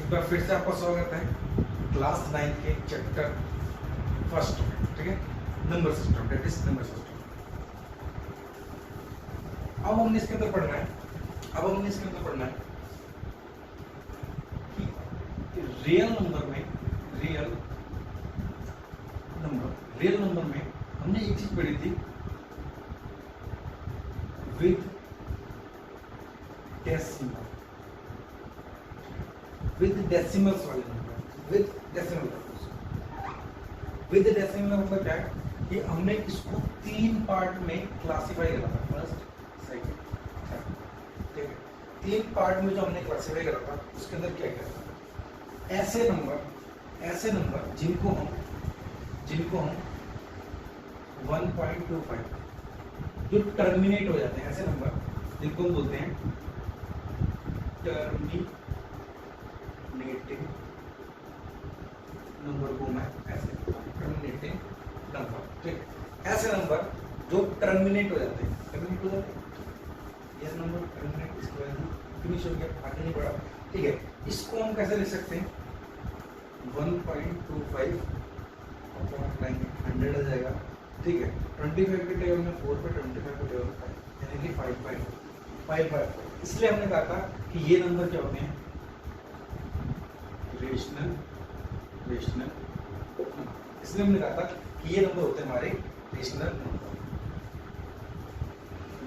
एक बार फिर से आपका स्वागत है क्लास 9 के चैप्टर फर्स्ट में, ठीक है, number system, that is number system. अब हमने इसके अंदर पढ़ना है कि रियल नंबर में हमने एक चीज पढ़ी थी, विद डेसिमल्स वाले नंबर। विद डेसिमल मतलब क्या है कि हमने इसको 3 पार्ट में क्लासिफाई करा था, फर्स्ट सेकंड थर्ड, ठीक है। 3 पार्ट में जो हमने क्लासिफाई करा था उसके अंदर क्या क्या था, ऐसे नंबर जिनको हम 1.25 जो टर्मिनेट हो जाते हैं, ऐसे नंबर जिनको हम बोलते हैं टर्मिनेटिंग नंबर को मैं ऐसे टर्मिनेटिंग नंबर, ठीक, ऐसे नंबर जो टर्मिनेट हो जाते हैं, ये नंबर टर्मिनेट, इसको फिनिश हो गया, आगे नहीं बढ़ा, ठीक है। इसको हम कैसे लिख सकते हैं, 1.25 100 आ जाएगा, ठीक है। 25 के टेबल में 4 पे, 25 के टेबल में 5, यानी कि 5. इसलिए हमने कहा था कि ये नंबर क्या होते हैं, रेशनल। इसलिए हमने कहा था कि ये नंबर होते हैं हमारे रेशनल नंबर।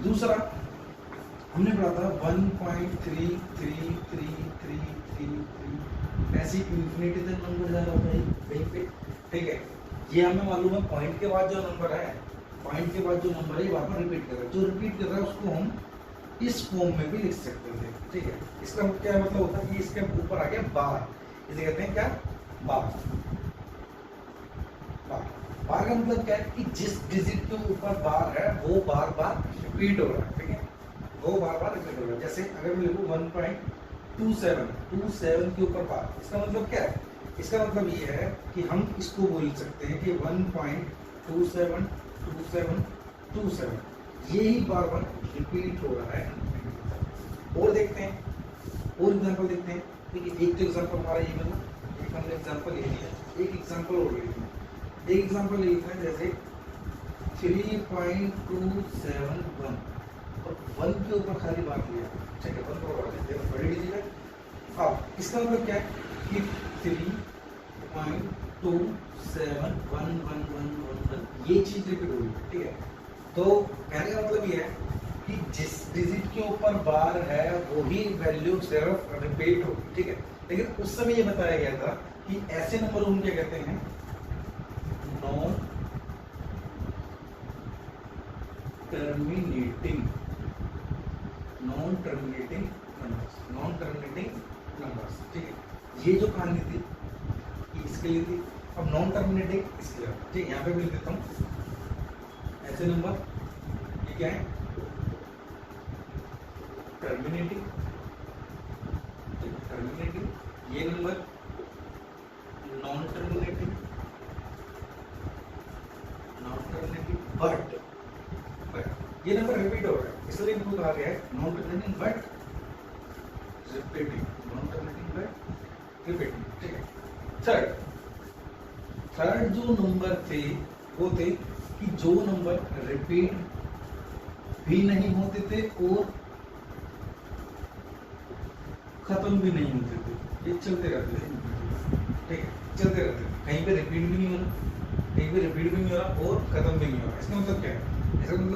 दूसरा हमने पढ़ा था 1.333333 ऐसी इंफिनिटी तक नंबर जा रहा होता है कहीं पे, ठीक है। ये हमें मालूम है, पॉइंट के बाद जो नंबर है वहां पर रिपीट कर रहा है, जो रिपीट कर रहा है उसको हम इस फॉर्म में भी लिख सकते थे, ठीक है। इसका क्या मतलब होता है कि इसके ऊपर आ गया बार, इसे कहते हैं क्या, बार का मतलब क्या है कि जिस डिजिट के ऊपर बार है वो बार बार रिपीट हो रहा है, ठीक है, वो बार बार रिपीट हो रहा है। जैसे अगर मैं लिखूं 1.27 के ऊपर बार, इसका मतलब क्या है, इसका मतलब ये है कि हम इसको बोल सकते हैं कि 1.272727 यही बार बार रिपीट हो रहा है। और देखते हैं, और एग्जांपल देखते हैं, देखिए एक तो एग्जांपल हमारा ये मिला, एक हमने एग्जांपल ले लिया, एक एग्जांपल और ले लिया, एक एग्जांपल ले लिया है जैसे 3.271 और 1 के ऊपर खाली बात लिया, ठीक है, 1 को बड़ी डिजिट है। अब इसका मतलब क्या है कि 3.2711111 ये चीज रिपीट होगी, ठीक है। तो कहने का मतलब ये है कि जिस डिजिट के ऊपर बार है वही वैल्यू सिर्फ रिपीट होगी, ठीक है। लेकिन उस समय ये बताया गया था कि ऐसे नंबर हम क्या कहते हैं, नॉन टर्मिनेटिंग नंबर्स, ठीक है। ये जो कहानी थी ये इसके लिए थी, अब नॉन टर्मिनेटिंग इसके लिए, ठीक है। यहाँ पे भी लिख देता हूँ, ऐसे नंबर ये क्या है, टर्मिनेटिंग, ये नंबर नॉन टर्मिनेटिंग, बट ये नंबर रिपीट हो रहा है, इसलिए इनको कहा गया है नॉन टर्मिनेटिंग बट रिपीटिंग, ठीक है। थर्ड जो नंबर थे वो थे कि जो नंबर रिपीट भी नहीं होते थे और खत्म भी नहीं होते थे, ये चलते रहते थे, ठीक है, चलते रहते थे, कहीं पे रिपीट भी नहीं हो रहा, और खत्म भी नहीं हो रहा। इसका मतलब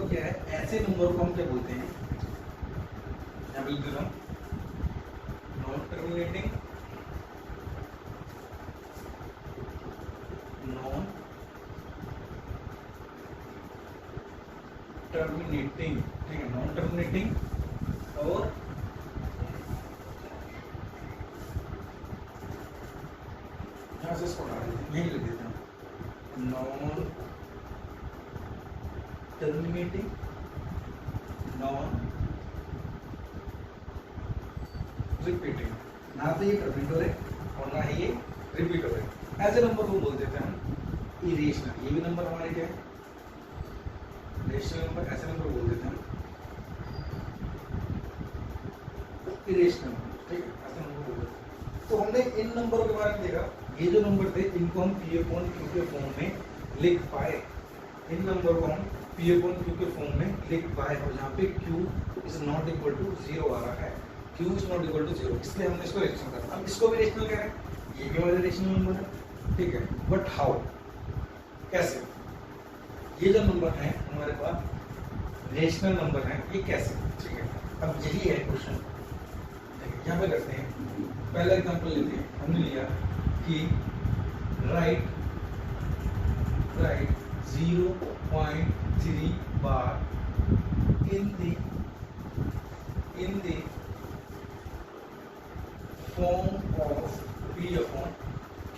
क्या है, ऐसे नंबर को हम क्या बोलते हैं, यहाँ लिख देता हूं, नॉन टर्मिनेटिंग ठीक है, नॉन टर्मिनेटिंग और यहां से इसको हटा देते हैं, यही लिख देते हैं, नॉन टर्मिनेटिंग नॉन रिपीटिंग, ना तो ये टर्मिनेट हो रहे और ना ही ये रिपीट हो रहे, ऐसे नंबर को बोल देते हैं हम इरेशनल। ये भी नंबर हमारे क्या है, रेशनल नंबर, ऐसे नंबर बोल देते हैं इरेशनल, ठीक है, ऐसे नंबर बोल देते हैं। तो हमने इन नंबरों के बारे में देखा, ये जो नंबर थे इनको हम P अपॉन Q के फॉर्म में लिख पाए, इन नंबर को हम P अपॉन Q के फॉर्म में लिख पाए, और यहाँ पे Q is not equal to 0 आ रहा है, Q is not equal to 0, इसलिए हमने इसको रेशनल करा। अब इसको भी रेशनल करें, ये भी हमारा रेशनल नंबर है, ठीक है, बट हाउ, कैसे? ये जो नंबर है हमारे पास रेशनल नंबर है, ये कैसे, ठीक है, अब यही है क्वेश्चन। यहाँ पे करते हैं, पहला एग्जांपल लेते हैं, हमने लिया कि right 0.3 bar in the form of P upon Q,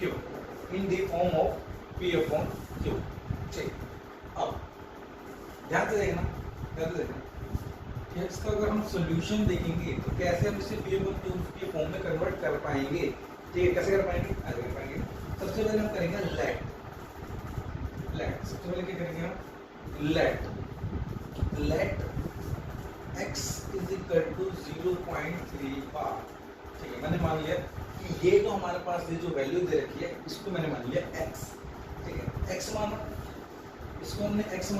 in the form of P upon Q, ठीक। अब ध्यान से देखना, ध्यान से देखना कि इसका अगर हम सॉल्यूशन देखेंगे तो कैसे हम इसे P upon Q के फॉर्म में कन्वर्ट कर पाएंगे, ठीक है, कैसे कर पाएंगे, आगे कर पाएंगे। सबसे पहले हम करेंगे लेट, सबसे पहले क्या करेंगे हम, let x is equal to 0.3 bar, ठीक है, मैंने मान लिया कि ये जो हमारे पास ये जो वैल्यू दे रखी है इसको मैंने मान लिया x, ठीक है, x माना, इसको हमने x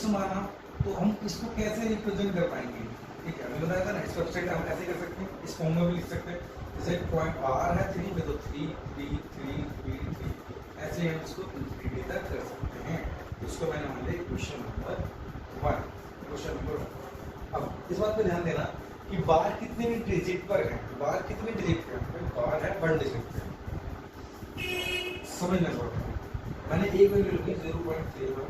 माना, तो हम इसको कैसे रिप्रेजेंट कर पाएंगे, ठीक है, हमें बताया था ना, इसको हम ऐसे कर सकते हैं, इस फॉर्म में भी लिख सकते हैं, जैसे पॉइंट r है 3 में, तो 3 3 3 3 3, ऐसे हम इसको इंफिनिटी तक कर सकते हैं। इसको मैंने मान लिया क्वेश्चन नंबर 1, क्वेश्चन नंबर 1। अब इस बात पे ध्यान देना कि बार कितने भी डिजिट पर है, बार कितने डिजिट पे है, बार है 1 डिजिट पे, समझना पड़ता है। मैंने एक वैल्यू लिखी 0.3 पर,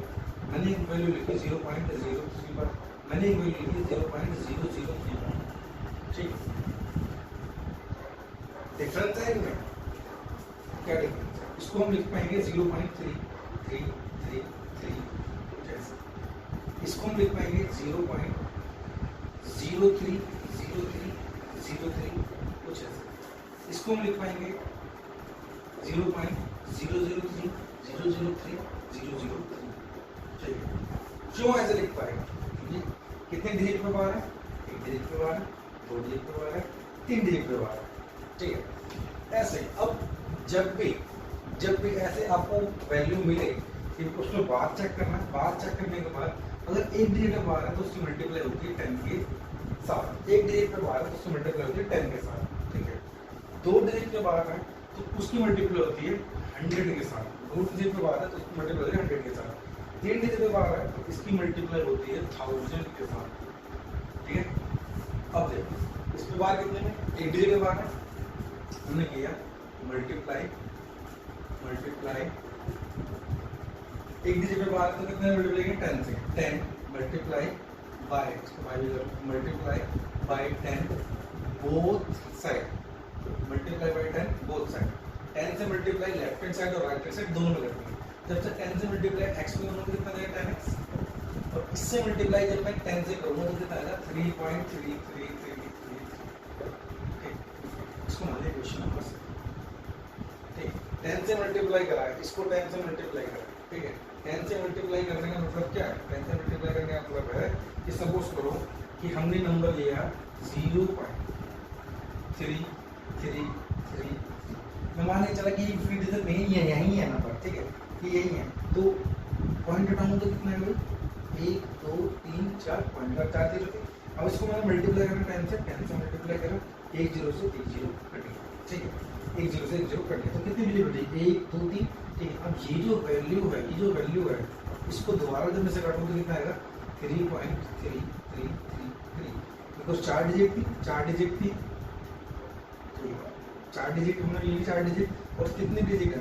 मैंने एक वैल्यू लिखी 0.03 पर, मैंने एक वैल्यू लिखी 0.003 पर, ठीक, डिफरेंस है इनमें, क्या डिफरेंस है, इसको हम लिख पाएंगे 0.3333, इसको हम लिख पाएंगे 0.030303, कुछ ऐसे, इसको हम लिख पाएंगे 0.003003, ठीक है, क्यों ऐसे लिख पाएंगे, क्योंकि कितने डिजिट पे बार है, 1 डिजिट पे बार है, 2 डिजिट पे बार है, 3 डिजिट पे बार है, ठीक है। ऐसे अब जब भी ऐसे आपको वैल्यू मिले, इनको उसमें बार चेक करना, बार चेक करने के बाद अगर 1 डिजिट पे बार है तो उसकी मल्टीप्लाई होती है 10 के साथ, 1 डिजिट पे बार है तो उसकी मल्टीप्लाई होती है 10 के साथ, ठीक है, 2 डिजिट पे बार है तो उसकी मल्टीप्लाई होती है 100 के साथ, 2 डिजिट पे बार है तो उसकी मल्टीप्लाई होती है 100 के साथ, 3 डिजिट पे बार है तो इसकी मल्टीप्लाई होती है 1000 के साथ, ठीक है। अब देखो इस पे बार कितने में, 1 डिजिट पे बार है, हमने किया मल्टीप्लाई 1 डिजिट पे बार तो कितने मल्टीप्लाई करेंगे, 10 से, 10 मल्टीप्लाई बाय, इसको बाय भी करो, multiply by 10 both side, multiply by 10 both side, 10 से मल्टीप्लाई लेफ्ट हैंड साइड और राइट हैंड साइड दोनों में करेंगे, जब से 10 से मल्टीप्लाई x में दोनों को कितना देगा 10x, और इससे मल्टीप्लाई जब मैं 10 से करूंगा तो कितना आएगा 3.3333, इसको मान लिया क्वेश्चन नंबर 6, ठीक, 10 से मल्टीप्लाई करा है, इसको 10 से मल्टीप्लाई करा, ठीक है, 10 से मल्टीप्लाई करने का मतलब क्या है, 10 से मल्टीप्लाई करने का मतलब है कि सपोज करो कि हमने नंबर लिया 0.3333, मैं मानने चला कि इंफिनिटी तक नहीं है, यही है नंबर, ठीक है, ये यही है, तो पॉइंट हटाऊं तो कितना है, 1 2 3 4 पॉइंट का 4 0 थे। अब इसको मैंने मल्टीप्लाई करना 10 से मल्टीप्लाई करा, 1 0 से 1 0 कट गया, ठीक है, 1 0 से 1 0 कट गया, तो कितनी वैल्यू बची, 1 2 3, ठीक है। अब ये जो वैल्यू है इसको दोबारा जब मैं से काटूं तो कितना आएगा 3.3333, बिकॉज 4 डिजिट थी, 4 डिजिट थी, तो 4 डिजिट हमने ली, 4 डिजिट, और कितने डिजिट है,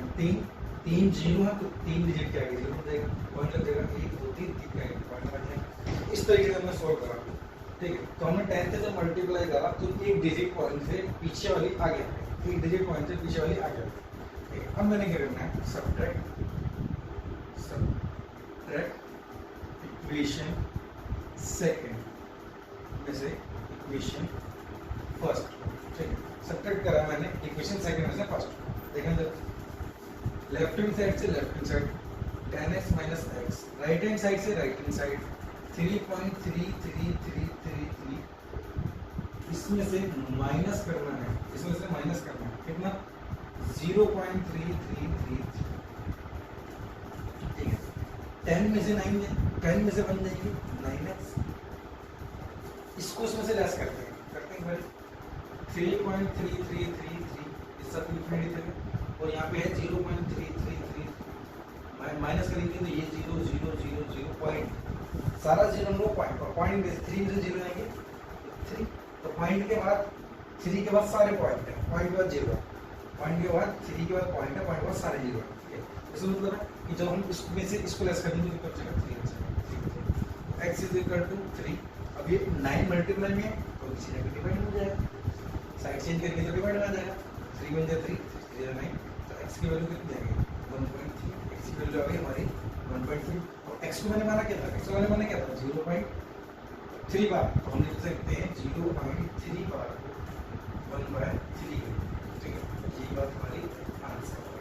3 0 है, तो 3 डिजिट के आगे 0 हो जाएगा, पॉइंट लग जाएगा, 1 2 3 3 का पॉइंट लग जाएगा। इस तरीके से हमने सॉल्व करा, ठीक है, तो हमने 10 से जब मल्टीप्लाई करा तो 1 डिजिट पॉइंट से पीछे वाली आ गया, 1 डिजिट पॉइंट से पीछे वाली आ गया, ठीक है। अब मैंने क्या करना है, सब्ट्रैक्ट इक्वेशन सेकंड में से इक्वेशन फर्स्ट, ठीक है, सब्ट्रैक्ट करा मैंने इक्वेशन सेकंड में से फर्स्ट, देखें जब लेफ्ट हैंड साइड से left hand side 10x minus x, right hand side से राइट हैंड साइड 3.3333, इसमें से माइनस करना है, इसमें से माइनस करना है कितना 0.3333। ठीक है, 10 में से 9 10 में से 1 जाएगी 9x, इसको इसमें से लेस करते हैं भाई 3.3333 इस सब इंफिनिटी है, और यहाँ पे है 0.333 माइनस करेंगे तो ये 0 0 0 0 पॉइंट, सारा 0 लो पॉइंट, और पॉइंट में 3 में से 0 आएंगे 3, तो पॉइंट के बाद 3 के बाद सारे पॉइंट है, पॉइंट के बाद 0, पॉइंट के बाद 3 के बाद पॉइंट है, पॉइंट के बाद सारे 0 है। ठीक है, इसका मतलब है कि जब हम इसमें से इसको लेस कर देंगे तो कितना बचेगा 3, x इज इक्वल टू 3। अब ये 9 मल्टीप्लाई में है तो किसी ने डिवाइड हो जाएगा, साइड चेंज करके तो डिवाइड आ जाएगा, 3 बन जाए 3 3 9, तो x की वैल्यू कितनी आएगी 1.3, x की वैल्यू आ गई हमारी 1.3, और x को मैंने माना क्या था, x को मैंने माना क्या था 0.3 बार, तो हम लिख सकते हैं 0.3 बार को 1/3। ठीक है, ये बात हमारी आंसर है।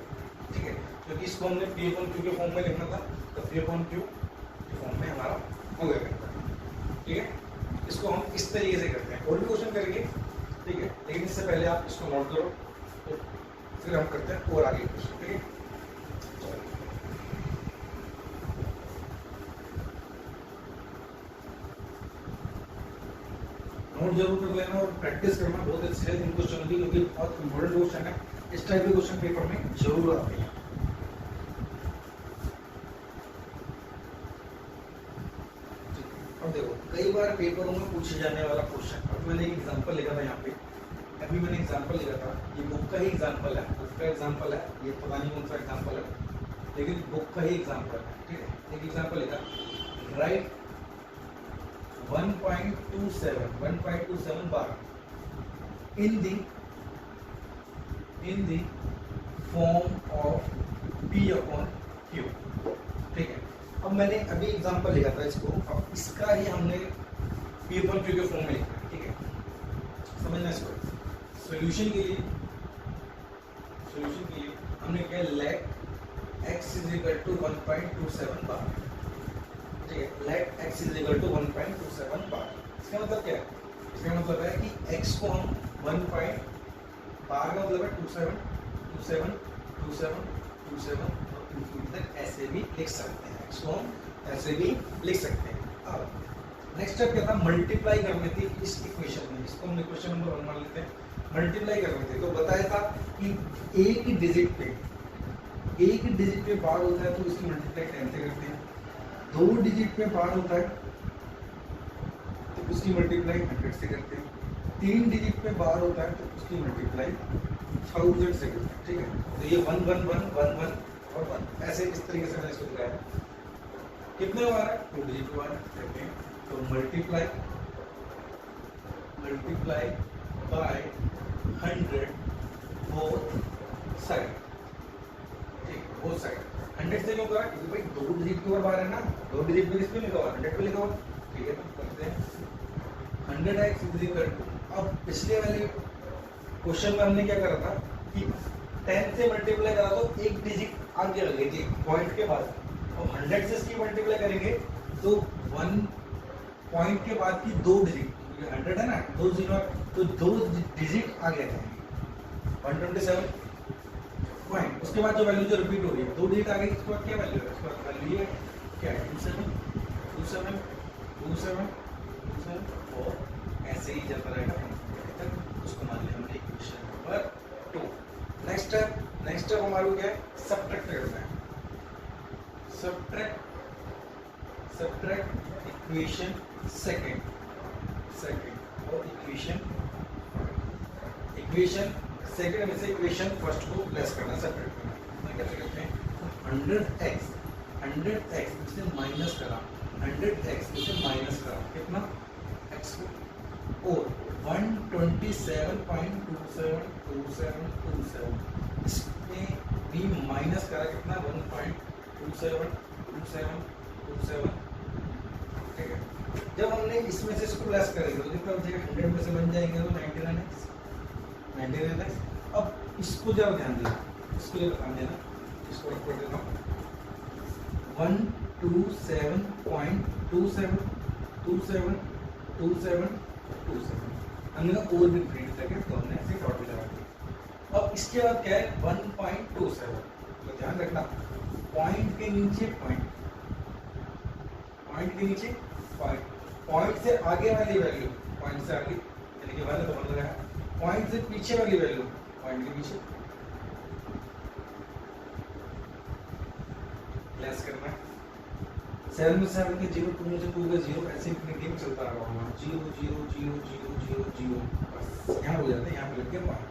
ठीक है, क्योंकि इसको हमने p अपॉन q के फॉर्म में लिखना था, तो p अपॉन q के फॉर्म में हमारा हो गया। ठीक है, इसको हम इस तरीके से करते हैं, और भी क्वेश्चन करेंगे। ठीक है, लेकिन इससे पहले आप इसको नोट करो, तो फिर हम करते हैं और आगे क्वेश्चन। ठीक है, नोट जरूर कर लेना और प्रैक्टिस करना बहुत अच्छे है इन क्वेश्चन की, क्योंकि बहुत इंपॉर्टेंट क्वेश्चन है, इस टाइप के क्वेश्चन पेपर में जरूर आते हैं। अब देखो कई बार पेपरों में पूछे जाने वाला क्वेश्चन, अब मैंने एक एग्जांपल लिखा था यहाँ पे, अभी मैंने एग्जांपल लिखा था, ये बुक का ही एग्जांपल है, बुक का एग्जांपल है, ये पता नहीं कौन सा एग्जांपल है, लेकिन बुक का ही एग्जांपल है। ठीक है, एक एग्जांपल लिखा, right 1.27 bar in the form of p upon q। ठीक है, अब मैंने अभी एग्जांपल लिखा था इसको, अब इसका ही हमने p upon q के फॉर्म में लिखा है। ठीक है, समझना इसको। सॉल्यूशन के लिए हमने क्या, let x is equal to 1.27 bar. ठीक है, let x is equal to 1.27 bar. इसका मतलब क्या है, इसका मतलब है कि x को हम 1 बार का मतलब है 27 27 27 27 और इंफिनिटी तक ऐसे भी लिख सकते हैं, x को हम ऐसे भी लिख सकते हैं। अब नेक्स्ट स्टेप क्या था, मल्टीप्लाई करनी थी इस इक्वेशन में, इसको हम इक्वेशन नंबर 1 मान लेते हैं। मल्टीप्लाई करनी थी तो बताया था कि एक डिजिट पे बार होता है तो इसकी मल्टीप्लाई 10 से करते हैं, 2 डिजिट पे बार होता है तो उसकी मल्टीप्लाई 100 से करते हैं, 3 डिजिट पे बार होता है तो उसकी मल्टीप्लाई 1000 से करते हैं। ठीक है, तो ये 1 1 1 1 1 और 1 ऐसे इस तरीके से मैंने इसको दिखाया। कितने बार है, 2 डिजिट बार करते हैं, तो मल्टीप्लाई बाय 100 बोथ साइड। ठीक, बोथ साइड 100 से क्यों करा, क्योंकि भाई 2 डिजिट के ऊपर बार है ना, 2 डिजिट पे किस पे लिखा हुआ 100 पे लिखा हुआ। ठीक है, तो करते हैं 100x इज इक्वल टू, अब पिछले वाले क्वेश्चन में हमने क्या करा था कि 10 से मल्टीप्लाई करा तो एक डिजिट आगे लगे थी पॉइंट के बाद, और 100 से इसकी मल्टीप्लाई करेंगे तो 1 पॉइंट के बाद की 2 डिजिट, 100 है ना 2 जीरो, तो 2 डिजिट आगे जाएंगे 127 पॉइंट, उसके बाद जो वैल्यू जो रिपीट हो रही है 2 डिजिट आगे, इसके बाद क्या वैल्यू है, इसके बाद वैल्यू ये क्या है 27 27 27 27 और ऐसे ही चलता रहेगा, उसको मान लिया हमने इक्वेशन नंबर 2। नेक्स्ट स्टेप हमारा क्या है, सबट्रैक्ट करना है, सबट्रैक्ट इक्वेशन सेकंड और इक्वेशन सेकंड में से इक्वेशन फर्स्ट को प्लस करना, सबट्रैक्ट करना। तो कैसे करते हैं, 100x इसे माइनस करा, 100x इसे माइनस करा, कितना x को, और 127.272727 इसमें भी माइनस करा, कितना 1.272727। ठीक है, जब हमने इसमें से इसको प्लस करेंगे तो कितना बचेगा, 100 में से बन जाएंगे तो 99x। अब इसको जरा ध्यान देना, इसको जरा ध्यान देना, इसको रख कर देता हूँ 127.272727 है हमने कहा और भी प्रिंट करके तो हमने ऐसे डॉट भी लगा दिया। अब इसके बाद क्या है 1.27, तो ध्यान रखना पॉइंट के नीचे पॉइंट, पॉइंट के नीचे पॉइंट, पॉइंट से आगे वाली वैल्यू, पॉइंट से आगे यानी कि वाला तो बन रहा है, पॉइंट से पीछे वाली वैल्यू पॉइंट के पीछे लेस करना है। 7 में 7 के 0, 2 में से 2 का 0, ऐसे इंफिनिटी चलता रहा होगा 0 0 0 0 0 0, बस यहाँ हो जाता है, यहाँ पे लग गया पॉइंट।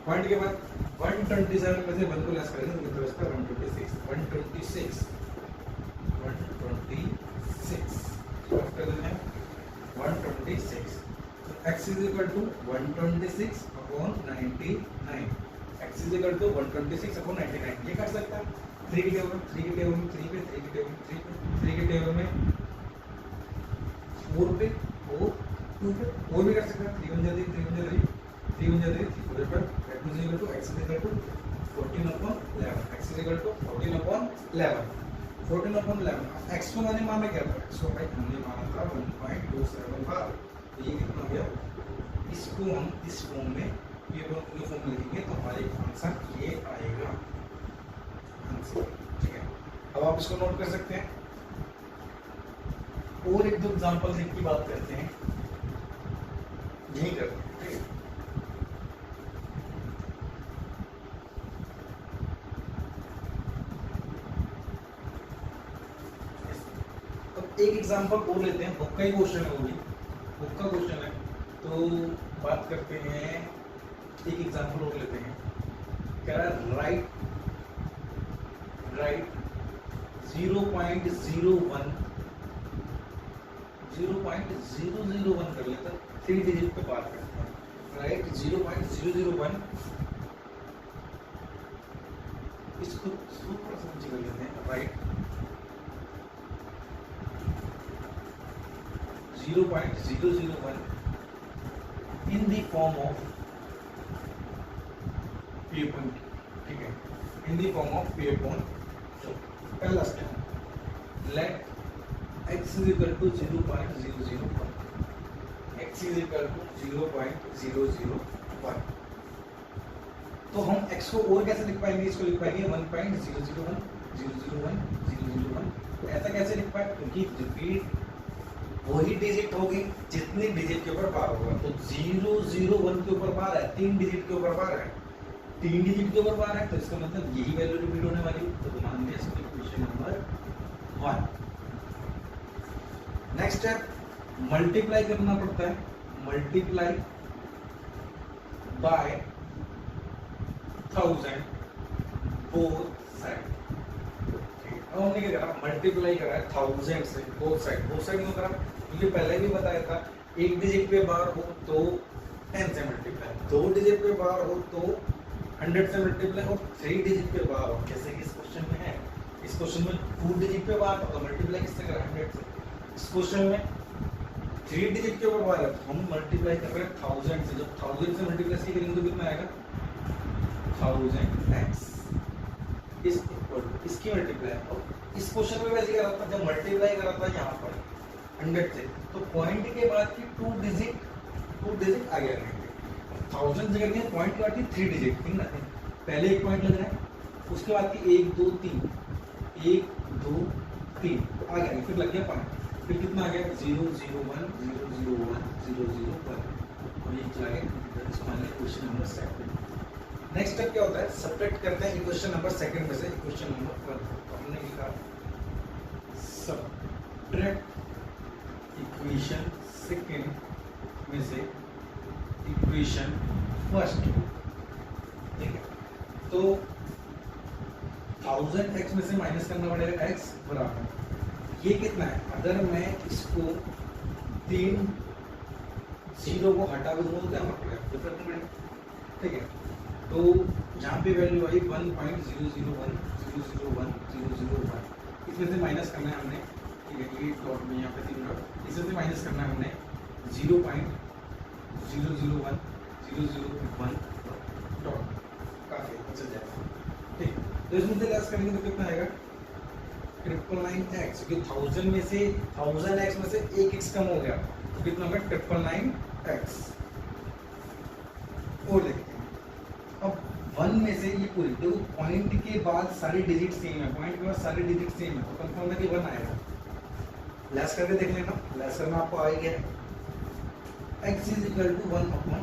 पॉइंट के बाद 127 में से 1 को लेस करेंगे तो इसका 126 कर देते हैं 126। तो x is equal to 126 upon 99, x is equal to 126 upon 99। ये कर सकता है 3 के टेबल में 3 के टेबल में 3 पे 3 के टेबल में 3 पे 3 के टेबल में 4 पे और 2 पे 4 भी कर सकता है 3 1 जा 3 3 1 जा 3 3 1 जा 3 3 4 पर x is equal to 14 upon 11, x is equal to 14 upon 11, 14 upon 11। x को मैंने माना क्या था, x को भाई हमने माना था 1.27 बार, तो ये कितना हो गया, इसको हम इस फॉर्म में ये फॉर्म में लिखेंगे तो हमारे आंसर ये आएगा आंसर। ठीक है, अब आप इसको नोट कर सकते हैं। और एक दो एग्जांपल की बात करते हैं, यही करते हैं। ठीक है, एक एग्जांपल और लेते हैं, बुक का ही क्वेश्चन है, वो भी बुक का क्वेश्चन है, तो बात करते हैं, एक एग्जांपल और लेते हैं। कह रहा है राइट 0.001 कर लेता, 3 डिजिट पे बात करते हैं। राइट 0.001, इसको थोड़ा सा नीचे कर लेते हैं। Right 0.001 in the form of p upon, ठीक है, in the form of p upon 2। पहला step, let x is equal to 0.001, x is equal to 0.001। तो हम x को और कैसे लिख पाएंगे, इसको लिख पाएंगे 1.001 001 001। ऐसा कैसे लिख पाए, क्योंकि रिपीट वही डिजिट होगी जितनी डिजिट के ऊपर बार होगा। तो 001 के ऊपर बार है, 3 डिजिट के ऊपर बार है, 3 डिजिट के ऊपर बार है, तो इसका मतलब यही वैल्यू रिपीट होने वाली है। तो मान लिया इसको equation number 1। Next step, multiply करना पड़ता है, मल्टीप्लाई बाय 1000 बोथ साइड। अब हमने क्या करा, मल्टीप्लाई करा है 1000 से बोथ साइड क्यों करा, क्योंकि पहले भी बताया था एक डिजिट पे बार हो तो 10 से मल्टीप्लाई, 2 डिजिट पे बार हो तो 100 से मल्टीप्लाई, और 3 डिजिट पे बार हो, जैसे कि इस क्वेश्चन में है, इस क्वेश्चन में 2 डिजिट पे बार हो तो मल्टीप्लाई किससे करा 100 से। इस क्वेश्चन में 3 डिजिट के ऊपर बार है तो हम मल्टीप्लाई कर रहे हैं 1000 से। जब 1000 से मल्टीप्लाई करेंगे तो कितना आएगा 1000x इसकी मल्टीप्लाई। और इस क्वेश्चन में वैसे क्या था, जब मल्टीप्लाई करा था यहाँ पर 100 से, तो पॉइंट के बाद की 2 डिजिट आगे आ गए। 1000 जगह में पॉइंट के बाद की 3 डिजिट, ठीक ना, पहले एक पॉइंट लग रहा है, उसके बाद की 1 2 3 1 2 3 आ गया, फिर लग गया पॉइंट, फिर कितना आ गया 0 0 1 0 0 1 0 0 1, और ये चला गया क्वेश्चन नंबर 7। नेक्स्ट स्टेप क्या होता है, सब्ट्रैक्ट करते हैं इक्वेशन नंबर 2 में से इक्वेशन नंबर 1। तो हमने लिखा सब्ट्रैक्ट इक्वेशन 2 में से इक्वेशन 1। ठीक है, तो 1000x में से माइनस करना पड़ेगा, x बराबर ये कितना है, अगर मैं इसको 3 0 को हटा दूंगा तो क्या पड़ेगा, तो फर्क नहीं पड़ेगा। ठीक है, तो जहाँ पे वैल्यू आई 1.001 इसमें से माइनस करना है हमने, ठीक है, ये डॉट में यहाँ पे 3 डॉट, इसमें से माइनस करना है हमने 0.001 डॉट, काफी अच्छा जाएगा। ठीक, तो इसमें से लेस करेंगे तो कितना आएगा 999x, क्योंकि 1000 में से 1000x में से एक x कम हो गया, तो कितना होगा 999x। और देखते हैं। अब 1 में से ये पूरी देखो, पॉइंट के बाद सारे डिजिट सेम है, पॉइंट के बाद सारे डिजिट सेम है, तो कंफर्म है कि 1 आएगा। लेस करके देख लेना, लेस करना आपको आ गया है। x is equal to 1 upon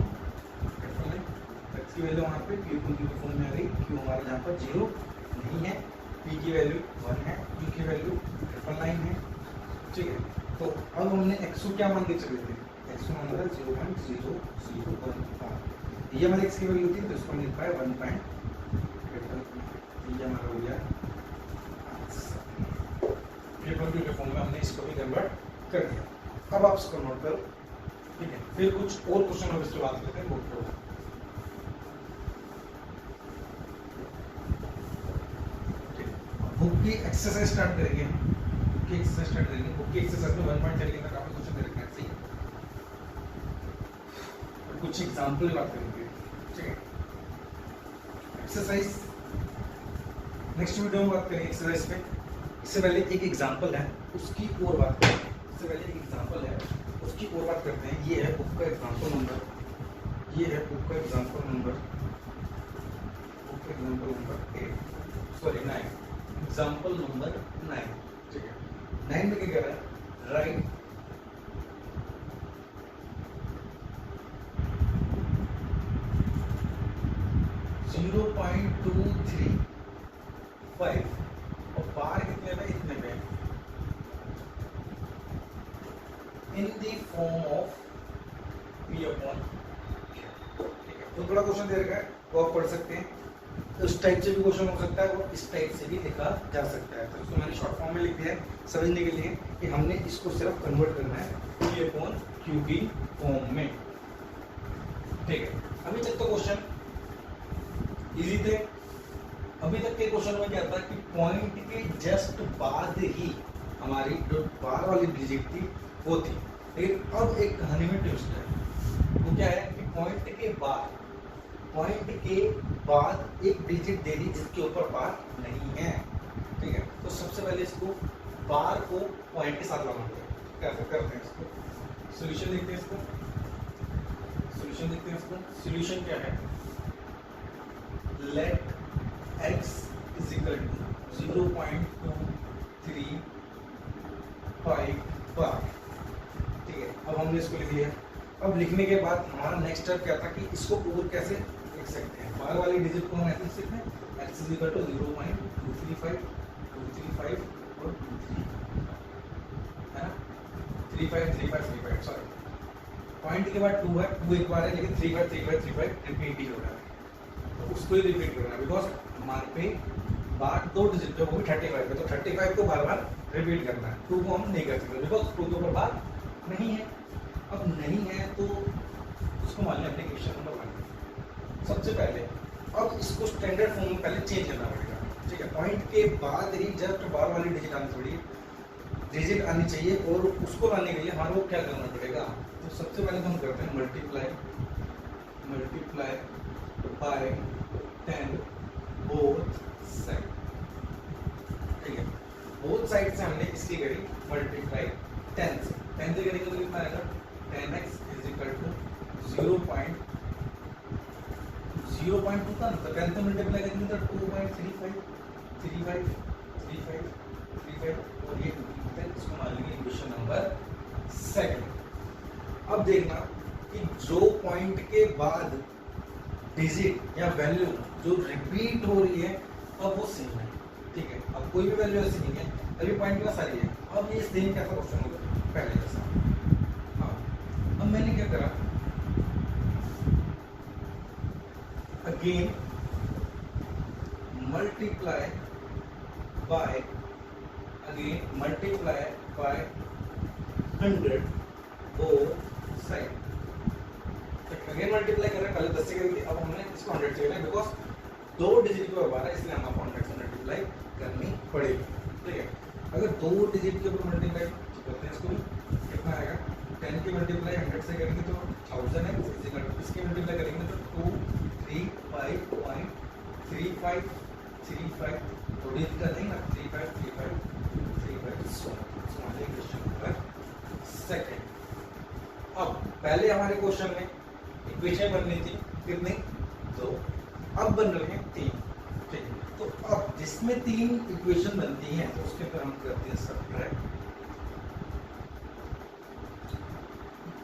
x की वैल्यू वहाँ पे q की फॉर्म में आ गई, q हमारे यहाँ पर 0 नहीं है, p की वैल्यू 1 है, q की वैल्यू 999 है, ठीक है। तो अब हमने x को क्या मान के चले थे, x को मान रहा 0.0015, ये हमारी x की वैल्यू थी, तो इसको हमने लिखा है 1. ये हमारा हो गया ट्रिपल क्यू के फॉर्म में, हमने इसको भी कन्वर्ट कर दिया। अब आप इसको नोट करो, ठीक है। फिर कुछ और क्वेश्चन हम इसके बाद करते हैं, नोट करो। बुक की एक्सरसाइज स्टार्ट करेंगे हम, बुक की एक्सरसाइज स्टार्ट करेंगे। बुक की एक्सरसाइज में 1.3 तक आपको क्वेश्चन दे रखना है, सही। और कुछ एग्जांपल की बात करेंगे, ठीक है। एक्सरसाइज नेक्स्ट वीडियो में बात करेंगे एक्सरसाइज पे। इससे पहले एक एग्जांपल है, उसकी और बात करें। इससे पहले एक एग्जांपल है, उसकी और बात करते हैं। ये है बुक का एग्जांपल नंबर, ये है बुक का एग्जांपल नंबर, बुक का एग्जांपल नंबर 9, एग्जांपल नंबर 9, ठीक है। 9 में क्या कह रहा है, राइट .235 और बार कितने पे, इतने पे, in the form of p upon, ठीक है। तो थोड़ा क्वेश्चन दे रखा है, वो आप पढ़ सकते हैं। उस टाइप से भी क्वेश्चन हो सकता है और इस टाइप से भी लिखा जा सकता है। तो इसको मैंने शॉर्ट फॉर्म में लिख दिया है समझने के लिए कि हमने इसको सिर्फ कन्वर्ट करना है p अपॉन q की फॉर्म में, ठीक है। अभी तक तो क्वेश्चन इजी थे। अभी तक के क्वेश्चन में क्या था कि पॉइंट के जस्ट बाद ही हमारी जो बार वाली डिजिट थी वो थी, लेकिन अब एक कहानी में ट्विस्ट है। वो क्या है कि पॉइंट के बाद एक डिजिट दे दी जिसके ऊपर बार नहीं है, ठीक है। तो सबसे पहले इसको बार को पॉइंट के साथ लाना पड़ेगा। कैसे करते हैं इसको, सॉल्यूशन देखते हैं इसको, सॉल्यूशन देखते हैं इसको। सॉल्यूशन क्या है, let x is equal to 0.235 bar, ठीक है। अब हमने इसको लिख लिया। अब लिखने के बाद हमारा नेक्स्ट स्टेप क्या था कि इसको और कैसे लिख सकते हैं। बार वाली डिजिट को हम ऐसे लिख सकते हैं, x is equal to 0.235 और 23 है ना, 35 सॉरी, पॉइंट के बाद 2 है, 2 एक बार है, लेकिन 35 रिपीट ही हो रहा है, तो उसको ही रिपीट करना है। बिकॉज हमारे पे बार 2 डिजिट है, वो भी 35 है, तो 35 को बार बार रिपीट करना है। 2 को हम नहीं कर सकते बिकॉज 2 के ऊपर बार नहीं है। अब नहीं है तो उसको मान लें एप्लीकेशन नंबर 1। सबसे पहले अब इसको स्टैंडर्ड फॉर्म में पहले चेंज करना पड़ेगा, ठीक है। पॉइंट के बाद ही जस्ट बार वाली डिजिट आनी चाहिए और उसको लाने के लिए हमारे को क्या करना पड़ेगा। तो सबसे पहले हम करते हैं मल्टीप्लाई बाय 10 बोथ साइड, ठीक है। बोथ साइड से हमने इसकी करी मल्टीप्लाई 10 से करेंगे तो कितना आएगा, 10x इज इक्वल टू 0.2 था ना, तो 10 से मल्टीप्लाई करेंगे तो 2.35 और ये इसको मान लेंगे इक्वेशन नंबर 2। अब देखना कि जो पॉइंट के बाद डिजिट या वैल्यू जो रिपीट हो रही है अब वो सेम है, ठीक है। अब कोई भी वैल्यू ऐसी नहीं है, अभी पॉइंट में सारी है। अब ये सेम कैसा क्वेश्चन होगा पहले जैसा। हाँ, अब मैंने क्या करा, again multiply by 100 both side. Again multiply कर रहे हैं, पहले 10 से करी थी, अब हमने इसको 100 से करना है बिकॉज 2 डिजिट के ऊपर है, इसलिए हम आपको 100 से मल्टीप्लाई करनी पड़ेगी, ठीक है। अगर 2 डिजिट के ऊपर मल्टीप्लाई करते हैं इसको कितना आएगा, 10 की मल्टीप्लाई 100 से करेंगे तो 1000 है, इसकी मल्टीप्लाई करेंगे तो 235.35 तो डिजिट का नहीं ना 35 क्वेश्चन नंबर 2। अब पहले हमारे क्वेश्चन में इक्वेशन बननी थी, कितने? 2। अब बन रहे हैं 3। ठीक है, तो अब जिसमें 3 इक्वेशन बनती हैं तो उसके ऊपर हम करते हैं subtract.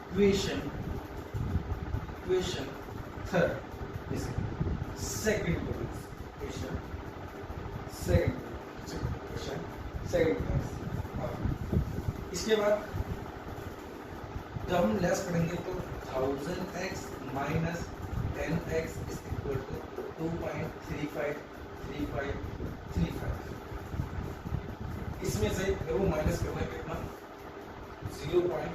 Equation third second equation इसके बाद जब हम लेस करेंगे तो 1000x minus 10x is equal to 2.353535। इसमें से वो माइनस करना है कितना? 0.2353535।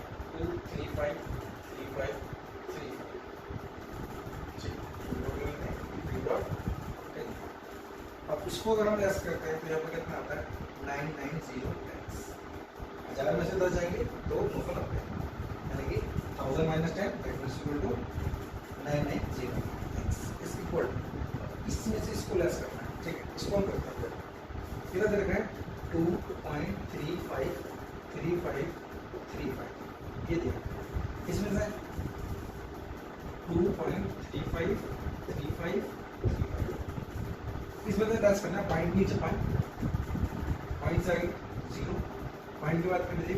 अब इसको अगर हम लेस करते हैं तो यहाँ पर कितना आता है? 990x। 1000 में से 10 जाएंगे तो 290, यानी कि 1000 minus 10 that is equal to 990x is equal. इसमें से इसको लेस करना है, ठीक है, इसको हम करते हैं। कितना दे रखा है? 2.353535 ये दिया। इसमें से 2.353535 इसमें से लेस करना है। पॉइंट नीचे पॉइंट से आगे 0, पॉइंट की बात कर लीजिए।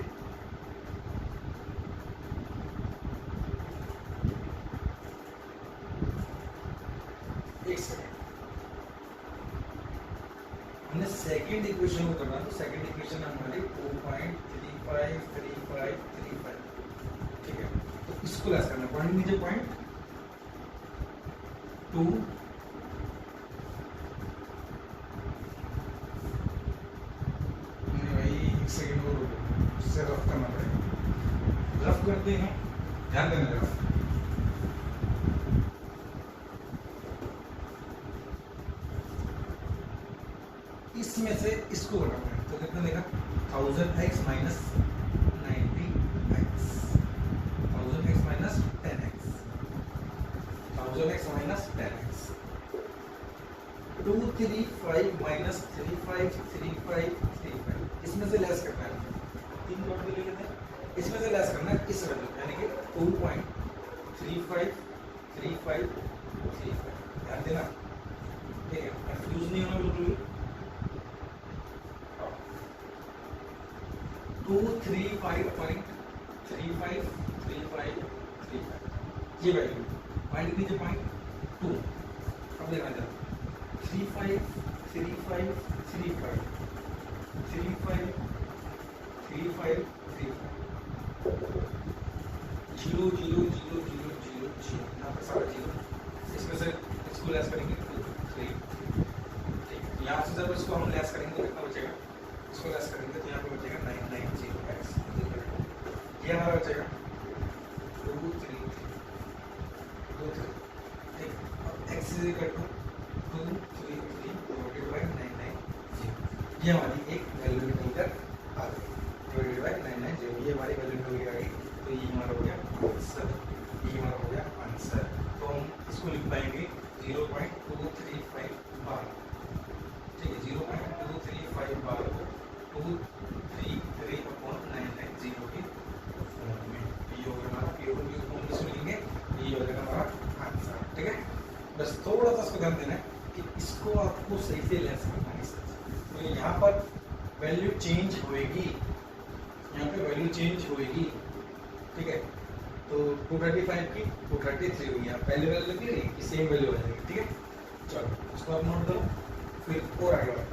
एक सेकंड, हमने सेकंड इक्वेशन को करना है, तो सेकंड इक्वेशन हमारी 2.353535। ठीक है, तो इसको लेस करना है। पॉइंट नीचे पॉइंट 2 सेकंड और इससे रफ करना पड़ेगा। रफ करते हैं, ध्यान देना रफ। इसमें से इसको घटाना है तो कितना देगा? 1000x minus 90x, 1000x minus 10x, 1000x minus 10x, 235 minus 353535। इसमें से लेस करना है, 3 डॉट ले लेते हैं, इसमें से लेस करना है इस वैल्यू, यानी कि 2.353535। ध्यान देना, ठीक है, कंफ्यूज नहीं होना बिल्कुल भी। 235.353535 ये वैल्यू। पॉइंट नीचे पॉइंट 2। अब देखना जरा 353535 353535 0 0 0 0 0 0 यहाँ पर सारा 0। इसमें से इसको लेस करेंगे 2 3। ठीक, यहाँ से जब इसको हम लेस करेंगे तो कितना बचेगा? इसको लेस करेंगे तो यहाँ पे बचेगा 990x। ये हमारा बचेगा 2 3 2 3। ठीक, अब x is equal to 2 3 3 divided by 990। ये हमारी एक वैल्यू निकलकर आ गई, डिवाइडेड बाय 990। ये हमारी वैल्यू निकल के आ गई, तो ये हमारा हो गया आंसर। ये हमारा हो गया आंसर। तो हम इसको लिख पाएंगे 0.235 बार। ठीक है, 0.235 बार को 233/990 की फॉर्म में। ये हो गया हमारा पीओ की फॉर्म में लिखेंगे, ये हो जाएगा हमारा आंसर। ठीक है, बस थोड़ा सा इसको ध्यान देना है कि इसको आपको सही से लेस करना है। तो यहाँ पर वैल्यू चेंज होएगी, यहाँ पे वैल्यू चेंज होएगी। ठीक है, तो 235 की 233 हुई, यहाँ पहले वैल्यू की सेम वैल्यू हो जाएगी। ठीक है, चलो इसको आप नोट करो, फिर और आगे बढ़ते हैं।